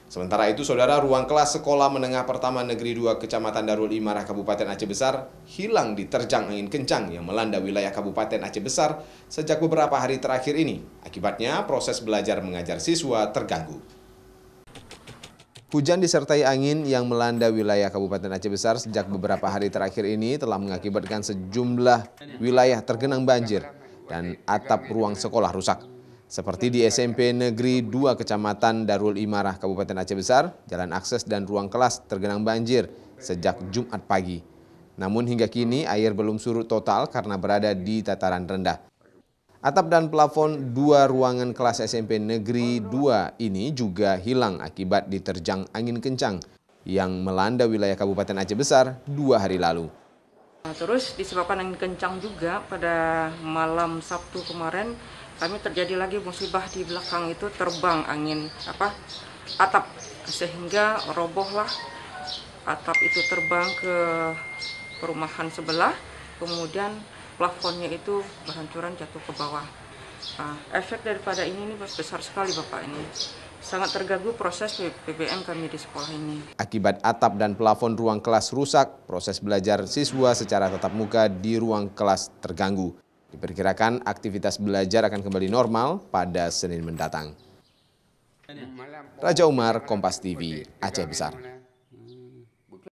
Sementara itu, Saudara, ruang kelas Sekolah Menengah Pertama Negeri 2 Kecamatan Darul Imarah, Kabupaten Aceh Besar hilang diterjang angin kencang yang melanda wilayah Kabupaten Aceh Besar sejak beberapa hari terakhir ini. Akibatnya, proses belajar mengajar siswa terganggu. Hujan disertai angin yang melanda wilayah Kabupaten Aceh Besar sejak beberapa hari terakhir ini telah mengakibatkan sejumlah wilayah tergenang banjir dan atap ruang sekolah rusak. Seperti di SMP Negeri 2 Kecamatan Darul Imarah, Kabupaten Aceh Besar, jalan akses dan ruang kelas tergenang banjir sejak Jumat pagi. Namun hingga kini air belum surut total karena berada di dataran rendah. Atap dan plafon dua ruangan kelas SMP Negeri 2 ini juga hilang akibat diterjang angin kencang yang melanda wilayah Kabupaten Aceh Besar 2 hari lalu. Terus disebabkan angin kencang juga pada malam Sabtu kemarin, kami terjadi lagi musibah di belakang itu terbang angin atap sehingga robohlah atap itu terbang ke perumahan sebelah, kemudian plafonnya itu berhancuran jatuh ke bawah. Nah, efek daripada ini besar sekali Bapak ini. Sangat terganggu proses PPM kami di sekolah ini. Akibat atap dan plafon ruang kelas rusak, proses belajar siswa secara tatap muka di ruang kelas terganggu. Diperkirakan aktivitas belajar akan kembali normal pada Senin mendatang. Raja Umar, Kompas TV, Aceh Besar.